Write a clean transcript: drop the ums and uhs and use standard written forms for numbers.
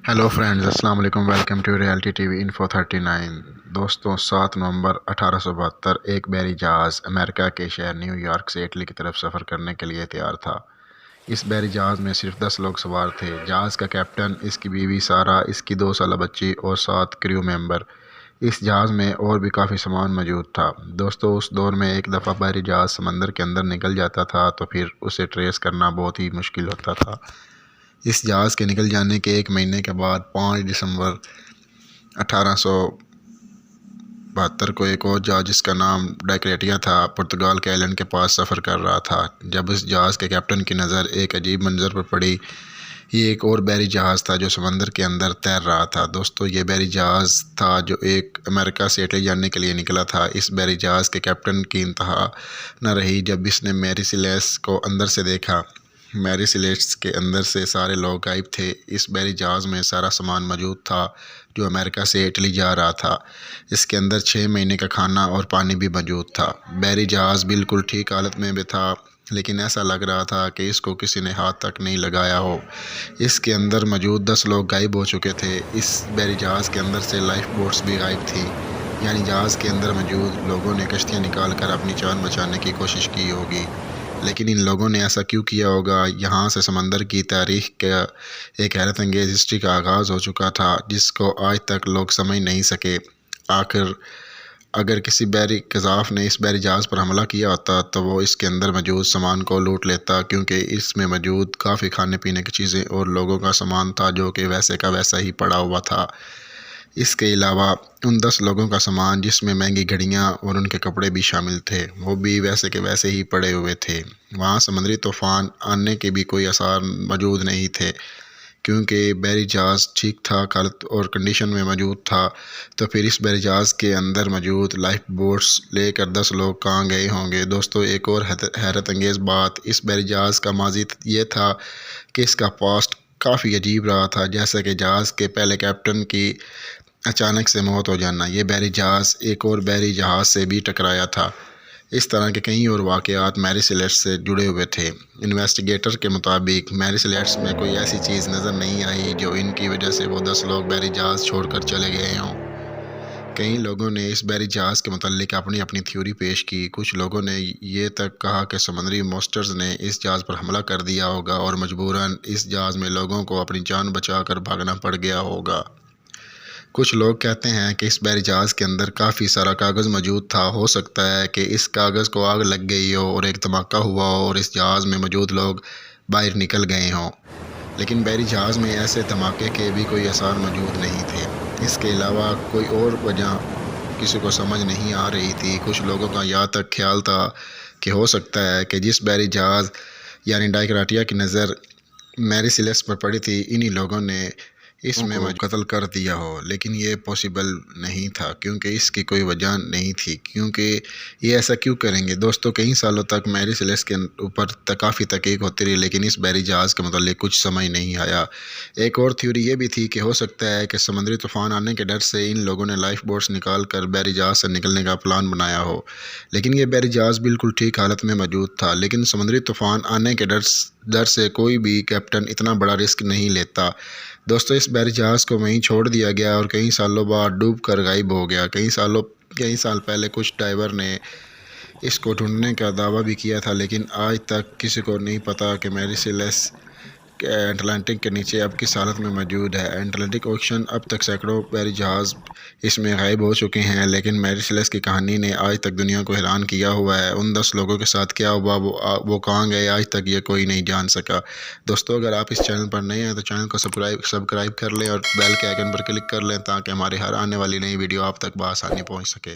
Hello friends, السلام علیکم۔ Welcome to reality T V info 39۔ دوستوں، 7 نومبر 1872 ایک بحری جہاز امریکہ کے شہر نیو یارک سے اٹلی کی طرف سفر کرنے کے لیے تیار تھا۔ اس بحری جہاز میں صرف 10 لوگ سوار تھے۔ جہاز کا کیپٹن، اس کی بیوی سارہ، اس کی 2 سالہ بچی اور 7 کریو ممبر۔ اس جہاز میں اور بھی کافی سامان موجود تھا۔ دوستوں، اس دور میں ایک دفعہ بحری جہاز سمندر کے اندر نکل جاتا تھا تو پھر اسے ٹریس کرنا بہت ہی مشکل ہوتا تھا۔ اس جہاز کے نکل جانے کے 1 مہینے کے بعد 5 دسمبر 1872 کو ایک اور جہاز جس کا نام ڈائکریٹیا تھا، پرتگال کے آئلینڈ کے پاس سفر کر رہا تھا۔ جب اس جہاز کے کیپٹن کی نظر ایک عجیب منظر پر پڑی، یہ ایک اور بحری جہاز تھا جو سمندر کے اندر تیر رہا تھا۔ دوستو، یہ بحری جہاز تھا جو ایک امریکہ سے اٹلی جانے کے لیے نکلا تھا۔ اس بحری جہاز کے کیپٹن کی انتہا نہ رہی جب اس نے میری سیلیس کو اندر سے دیکھا۔ میری سیلیس کے اندر سے سارے لوگ غائب تھے۔ اس بحری جہاز میں سارا سامان موجود تھا جو امریکہ سے اٹلی جا رہا تھا۔ اس کے اندر 6 مہینے کا کھانا اور پانی بھی موجود تھا۔ بحری جہاز بالکل ٹھیک حالت میں بھی تھا، لیکن ایسا لگ رہا تھا کہ اس کو کسی نے ہاتھ تک نہیں لگایا ہو۔ اس کے اندر موجود 10 لوگ غائب ہو چکے تھے۔ اس بحری جہاز کے اندر سے لائف بوٹس بھی غائب تھیں، یعنی جہاز کے اندر موجود لوگوں نے کشتیاں نکال کر اپنی جان بچانے کی کوشش کی ہوگی، لیکن ان لوگوں نے ایسا کیوں کیا ہوگا؟ یہاں سے سمندر کی تاریخ کا ایک حیرت انگیز ہسٹری کا آغاز ہو چکا تھا، جس کو آج تک لوگ سمجھ نہیں سکے۔ آخر اگر کسی بحری قذاف نے اس بحری جہاز پر حملہ کیا ہوتا تو وہ اس کے اندر موجود سامان کو لوٹ لیتا، کیونکہ اس میں موجود کافی کھانے پینے کی چیزیں اور لوگوں کا سامان تھا جو کہ ویسے کا ویسا ہی پڑا ہوا تھا۔ اس کے علاوہ ان 10 لوگوں کا سامان، جس میں مہنگی گھڑیاں اور ان کے کپڑے بھی شامل تھے، وہ بھی ویسے کے ویسے ہی پڑے ہوئے تھے۔ وہاں سمندری طوفان آنے کے بھی کوئی آثار موجود نہیں تھے، کیونکہ بحری جہاز ٹھیک ٹھاک حالت اور کنڈیشن میں موجود تھا۔ تو پھر اس بحری جہاز کے اندر موجود لائف بوٹس لے کر 10 لوگ کہاں گئے ہوں گے؟ دوستو، ایک اور حیرت انگیز بات اس بحری جہاز کا ماضی یہ تھا کہ اس کا پاسٹ کافی عجیب رہا تھا، جیسا کہ جہاز کے پہلے کیپٹن کی اچانک سے موت ہو جانا۔ یہ بحری جہاز ایک اور بحری جہاز سے بھی ٹکرایا تھا۔ اس طرح کے کئی اور واقعات میری سیلیس سے جڑے ہوئے تھے۔ انویسٹیگیٹر کے مطابق میری سیلیس میں کوئی ایسی چیز نظر نہیں آئی جو ان کی وجہ سے وہ 10 لوگ بحری جہاز چھوڑ کر چلے گئے ہوں۔ کئی لوگوں نے اس بحری جہاز کے متعلق اپنی اپنی تھیوری پیش کی۔ کچھ لوگوں نے یہ تک کہا کہ سمندری مونسٹرز نے اس جہاز پر حملہ کر دیا ہوگا اور مجبوراً اس جہاز میں لوگوں کو اپنی جان بچا کر بھاگنا پڑ گیا ہوگا۔ کچھ لوگ کہتے ہیں کہ اس بحری جہاز کے اندر کافی سارا کاغذ موجود تھا۔ ہو سکتا ہے کہ اس کاغذ کو آگ لگ گئی ہو اور ایک دھماکہ ہوا ہو اور اس جہاز میں موجود لوگ باہر نکل گئے ہوں، لیکن بحری جہاز میں ایسے دھماکے کے بھی کوئی آثار موجود نہیں تھے۔ اس کے علاوہ کوئی اور وجہ کسی کو سمجھ نہیں آ رہی تھی۔ کچھ لوگوں کا یہاں تک خیال تھا کہ ہو سکتا ہے کہ جس بحری جہاز یعنی ڈائکریٹیا کی نظر میری سیلیس پر پڑی تھی، انہی لوگوں نے اس میں قتل کر دیا ہو، لیکن یہ پاسبل نہیں تھا کیونکہ اس کی کوئی وجہ نہیں تھی۔ کیونکہ یہ ایسا کیوں کریں گے؟ دوستو، کئی سالوں تک میری سیلیس کے اوپر کافی تحقیق ہوتی رہی، لیکن اس بحری جہاز کے متعلق کچھ سمجھ نہیں آیا۔ ایک اور تھیوری یہ بھی تھی کہ ہو سکتا ہے کہ سمندری طوفان آنے کے ڈر سے ان لوگوں نے لائف بوٹس نکال کر بحری جہاز سے نکلنے کا پلان بنایا ہو، لیکن یہ بحری جہاز بالکل ٹھیک حالت میں موجود تھا۔ لیکن سمندری طوفان آنے کے ڈر سے کوئی بھی کیپٹن اتنا بڑا رسک نہیں لیتا۔ دوستو، اس بحری جہاز کو وہیں چھوڑ دیا گیا اور کئی سالوں بعد ڈوب کر غائب ہو گیا۔ کئی سال پہلے کچھ ڈائیور نے اس کو ڈھونڈنے کا دعویٰ بھی کیا تھا، لیکن آج تک کسی کو نہیں پتا کہ میری سیلیس اٹلانٹک کے نیچے اب کس حالت میں موجود ہے۔ اٹلانٹک اوشن اب تک سینکڑوں بحری جہاز اس میں غائب ہو چکے ہیں، لیکن میری سیلیس کی کہانی نے آج تک دنیا کو حیران کیا ہوا ہے۔ ان 10 لوگوں کے ساتھ کیا ہوا، وہ کہاں گئے، آج تک یہ کوئی نہیں جان سکا۔ دوستو، اگر آپ اس چینل پر نئے ہیں تو چینل کو سبسکرائب کر لیں اور بیل کے آئیکن پر کلک کر لیں تاکہ ہماری ہر آنے والی نئی ویڈیو آپ تک بآسانی پہنچ سکے۔